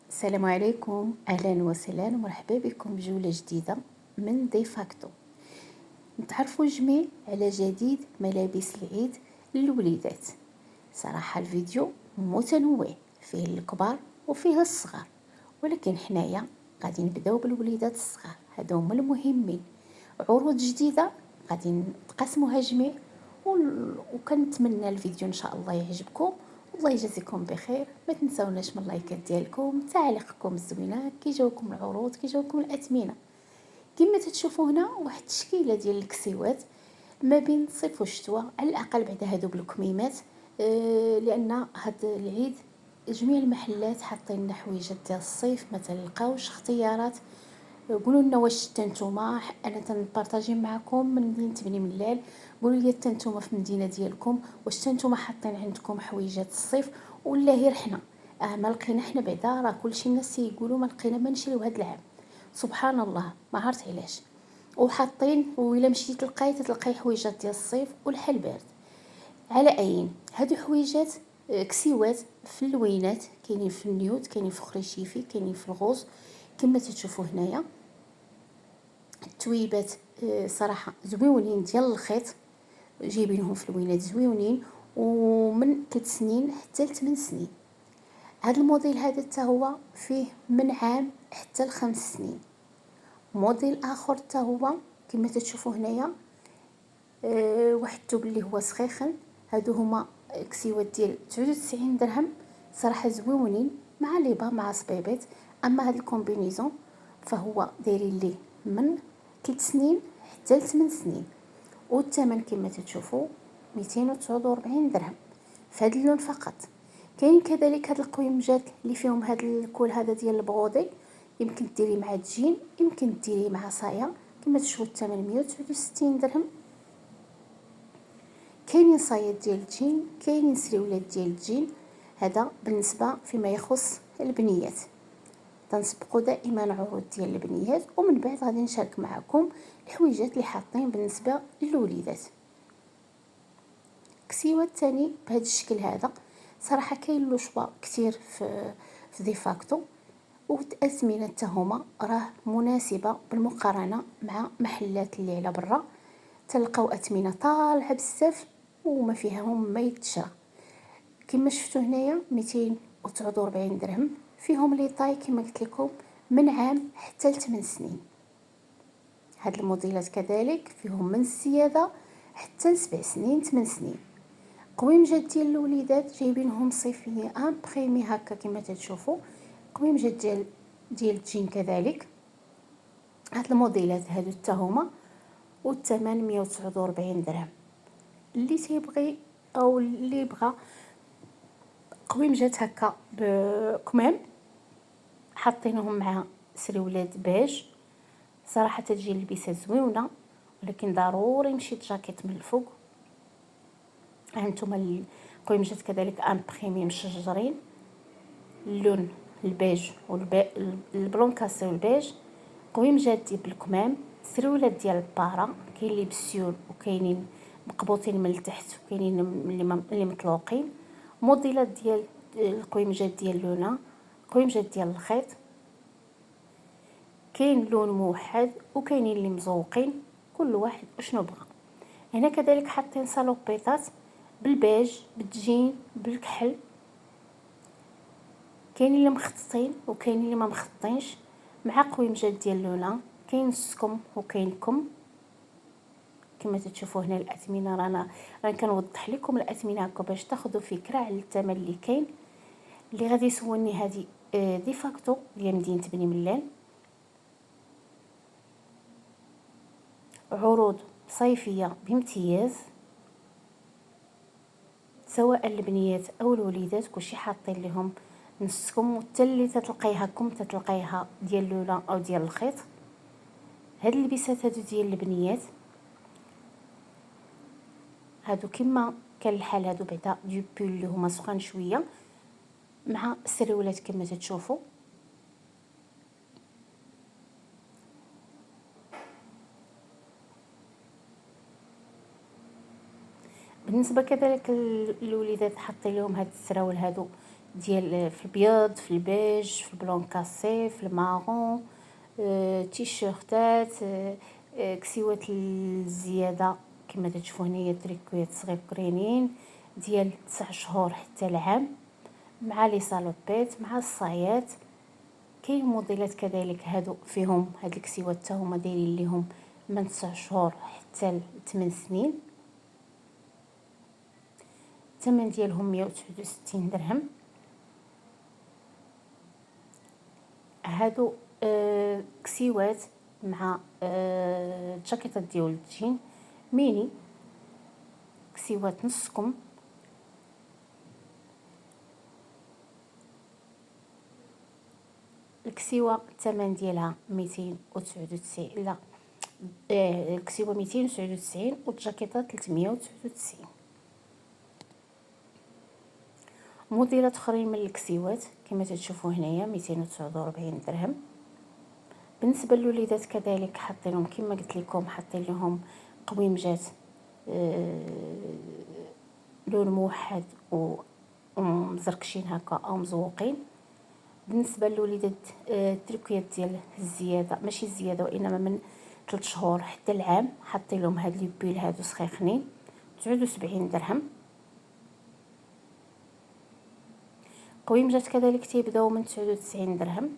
السلام عليكم، اهلا وسهلا ومرحبا بكم بجولة جديدة من دي فاكتو. نتعرفوا جميع على جديد ملابس العيد للوليدات. صراحة الفيديو متنوع، فيه الكبار وفيه الصغار، ولكن حنايا غادي نبداو بالوليدات الصغار، هادو هما المهمين. عروض جديدة غادي نقسموها جميع وكنتمنى الفيديو ان شاء الله يعجبكم. الله يجازيكم بخير، ما تنساوناش من اللايكات ديالكم، تعاليقكم الزوينه، كيجاوكم العروض، كيجاوكم الاثمنه. كما تتشوفوا هنا واحد التشكيله ديال الكسيوات ما بين الصيف والشتوى، على الاقل بعد هادو بالكميمات. لان هاد العيد جميع المحلات حاطين لنا حويجات ديال الصيف، ما تلقاوش اختيارات. قولوا لنا واش حتى نتوما، انا تنبارطاجي معكم من مدينه بني ملال. قولوا لي حتى نتوما في المدينه ديالكم واش حتى نتوما حاطين عندكم حويجات الصيف ولا غير حنا. ما لقينا حنا بعدا، راه كلشي الناس يقولوا ما لقينا ما نشريو هذا العام. سبحان الله، ما عرفت علاش. وحاطين، وإلا مشيتي تلقاي حويجات ديال الصيف والحال بارد. على اين هادو حويجات، كسيوات في اللوينات، كاينين في النيوت، كاينين في خريشيفي، كاينين في الغوص. كما تتشوفوا هنايا التويبات صراحه زويونين ديال الخيط، جايبينهم في اللوينات زويونين، ومن 3 سنين حتى ل 8 سنين. هذا الموديل هذا حتى هو فيه من عام حتى ل 5 سنين. موديل اخر حتى هو كما تشوفوا هنايا، واحد الثوب اللي هو سخيخن. هادو هما كسيوات ديال 99 درهم، صراحه زويونين مع ليبا مع صبيبات. اما هاد الكومبينيزون فهو دايرين ليه من 3 سنين حتى ل 8 سنين، والثمن كما تشوفوا 249 درهم في هذا اللون فقط. كاين كذلك هاد القويمجات اللي فيهم هاد الكول هذا ديال البغودي، يمكن ديري مع الجين، يمكن ديري مع صايا. كما تشوفوا الثمن 169 درهم. كاينين صايات ديال الجين، كاينين سريولات ديال الجين. هذا بالنسبه فيما يخص البنيات. تنسبقوا دائما عروض ديال البنيات، ومن بعد غادي نشارك معكم الحويجات اللي حاطين بالنسبه للوليدات. كسيوات تاني بهذا الشكل هذا، صراحه كاين له شوا كثير في دي فاكتو، والأثمنة حتى هما راه مناسبه بالمقارنه مع محلات اللي على برا. تلقاو اثمنه طالعه بزاف وما فيها هم ما يتشرى. كما شفتوا هنايا 249 درهم، فيهم لي طاي كما قلت لكم من عام حتى ل 8 سنين. هاد الموديلات كذلك فيهم من الزياده حتى ل 7 سنين 8 سنين. قويمجات ديال الوليدات جايبينهم صيفيه ان بريمي هكا كما تشوفوا. قويمجات ديال الجين كذلك. هاد الموديلات هادو حتى هما والثمن 149 درهم. اللي تيبغي او اللي بغى قويمجات هكا بكمام حاطينهم مع سريولات بيج، صراحه تجي لبسه زوينه، ولكن ضروري نشيط جاكيت من الفوق. هانتوما القويمجات كذلك ان بريمي مشجرين، اللون البيج والبلون كاسي والبيج. قويمجات ديال بالكمام، سرولات ديال البارا، كاين اللي بالسيول وكاينين مقبوطين من التحت وكاينين اللي مطلوقين. موديلات ديال القويمجات ديال لونا، قويمجات ديال الخيط، كاين لون موحد وكاينين اللي مزوقين، كل واحد وشنو بغى. هنا كذلك حاطين صالوبيطات بالبيج بالجين بالكحل، كاين اللي مخططين وكاين اللي ما مخططينش، مع قويمجات ديال لونا. كاين السكم وكاين كم كما تشوفوا هنا. الاثمنه رانا كنوضح لكم الاثمنه هكا باش تاخذوا فكره على الثمن اللي كاين. اللي غادي يسولني هذه دي فاكتو ديال مدينه بني ملال، عروض صيفيه بامتياز، سواء البنيات او الوليدات كلشي حاطين لهم نصكم، وحتى اللي تتلقايها ديال لولا او ديال الخيط. هاد اللبسات هادو ديال البنيات هادو كما كان الحال، هادو بعدا دو بول اللي هما سخان شويه مع السريولات كما تشوفوا. بالنسبه كذلك الوليدات حاطين لهم هاد السراول هادو ديال في البيض، في البيج، في البلون كاسي، في المارون، تيشيرتات، كسيوات الزياده كما تشوفوا هنايا تريكويات صغيرين ديال 9 شهور حتى العام، مع لي صالوبيت مع الصايات. كاين موديلات كذلك هادو فيهم هاد الكسيوات حتى هما دايرين ليهم من 9 شهور حتى ل 8 سنين. الثمن ديالهم 169 درهم. هادو كسيوات مع الجاكيطات ديال الجين ميني، كسيوات نص كم. الكسيوه الثمن ديالها 299، لا الكسيوه 299 والجاكيطات 399. موديلات اخرين من الكسيوات كما تشوفوا هنايا 249 درهم. بالنسبه للوليدات كذلك حاطين لهم كما قلت لكم، حاطين لهم قويمجات لون موحد ومزركشين هكا او مزوقين. بالنسبه للوليدات التركيات ديال الزياده، ماشي الزياده وانما من 3 شهور حتى العام، حاطين لهم هاد لي بيل هادو سخيخنين 79 درهم. قويمجات كذلك تيبداو من 99 درهم.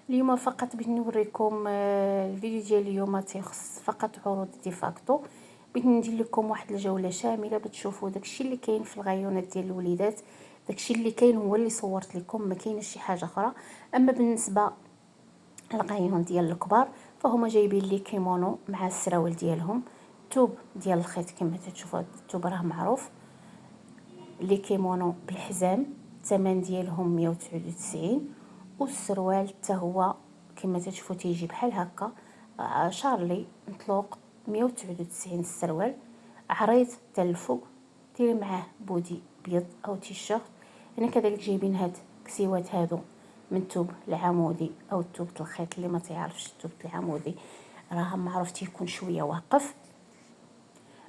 اليوم فقط بغيت نوريكم الفيديو ديال اليوم تيخص فقط عروض ديفاكتو. بغيت ندير لكم واحد الجوله شامله باش تشوفوا داكشي اللي كاين في الغيونات ديال الوليدات. داكشي اللي كاين هو اللي صورت لكم، ما كاينش شي حاجه اخرى. اما بالنسبه الغيون ديال الكبار فهما جايبين لي كيمونو مع السراول ديالهم، توب ديال الخيط كما تشوفوا. التوب راه معروف. لي كيمونو بالحزام الثمن ديالهم 199، والسروال حتى هو كما تشوفوا تيجي بحال هكا شارلي مطلوق 199 السروال، عريض حتى الفوق، ديري معاه بودي بيض او تيشيرت. هنا كذلك جايبين هاد كسيوات هادو من الثوب العمودي او الثوب الخيط. اللي ما تعرفش الثوب العمودي راه معروف تيكون شويه واقف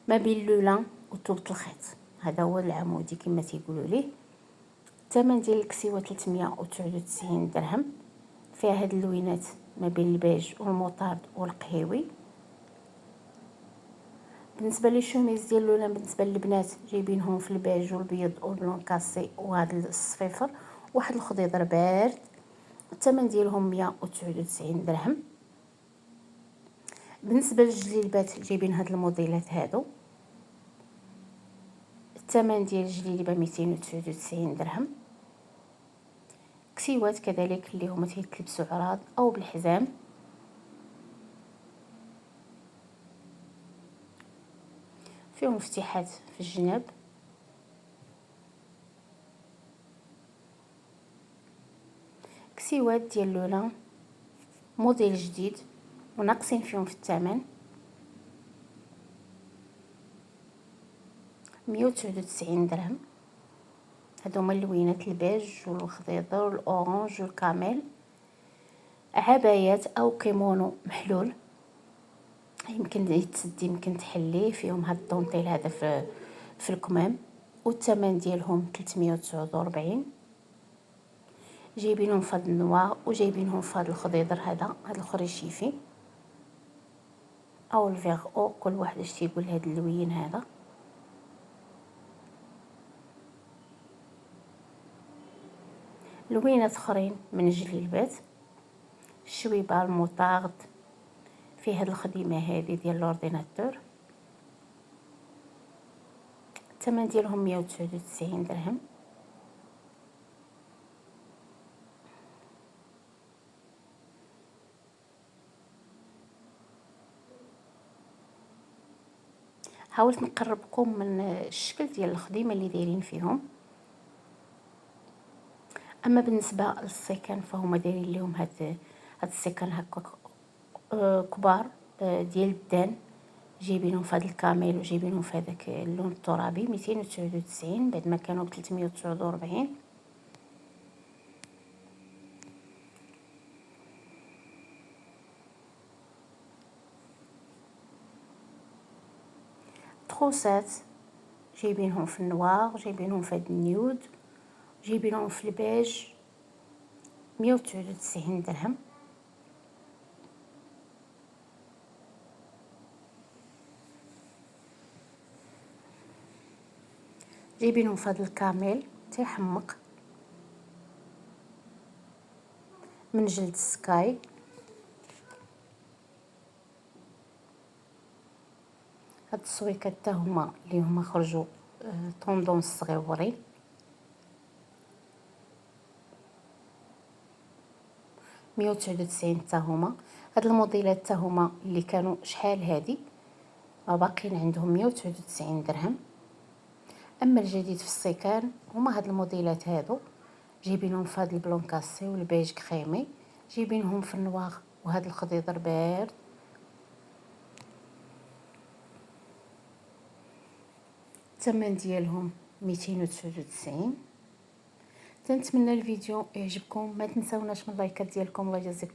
ما بين اللولان وثوب الخيط، هذا هو العمودي كما تيقولوا ليه. الثمن ديال الكسيوه 399 درهم. فيها هاد اللوينات ما بين البيج والمطارد والقهيوي. بالنسبه للشوميز ديال اللولان بالنسبه للبنات جايبينهم في البيج والبيض والبلون كاسي وهذا الصفيفر واحد الخضيضر بارد. الثمن ديالهم 199 درهم. بالنسبه للجليبات جايبين هاد الموديلات هادو، الثمن ديال الجليبه 299 درهم. كسيوات كذلك اللي هما تيتلبسوا عراض او بالحزام، فيهم مفتيحات في الجناب. كسيوات ديال لولا موديل جديد وناقصين فيهم في الثمن 199 درهم. هادو هما اللوينات البيج والخضيضر والاورانج والكاميل. عبايات او كيمونو محلول، يمكن يتسد يمكن تحليه، فيهم هاد الطونطيل هذا في الكمام، والثمن ديالهم 349. جايبينهم في هاد النوار وجايبينهم في هاد الخضيضر هذا، هاد الخريشيفي او الفيغ او، كل واحد اش تيقول هاد اللوين هذا. لوينات اخرين من الجليبات، الشويبه المطارد في هاد الخديمه هذه ديال لورديناتور. الثمن ديالهم 199 درهم. حاولت نقربكم من الشكل ديال الخديمه اللي دايرين فيهم. اما بالنسبه للسيكان فهما دايرين لهم هاد السيكان هكا كبار ديال الدان، جايبينهم في هذا الكاميل وجايبينهم في هذاك اللون الترابي 299 بعد ما كانوا ب 349. تروسات جايبينهم في النوار، جايبينهم في هاد النيود، جايبينهم في البيج، 199 درهم. جايبينهم في هاد الكاميل تيحمق من جلد سكاي. هاد السويكات حتى هما اللي هما خرجوا طوندونس صغيورين، 199 حتى هما. هاد الموديلات حتى هما اللي كانوا شحال هادي باقيين عندهم 199 درهم. اما الجديد في السيكان هما هاد الموديلات هادو، جايبينهم في هاد البلون كاسي والبيج كريمي، جايبينهم في النواغ وهاد الخضيضر بارد. الثمن ديالهم 299. تنتمنى الفيديو يعجبكم، ما تنساوناش من اللايكات ديالكم. الله يجازيكم.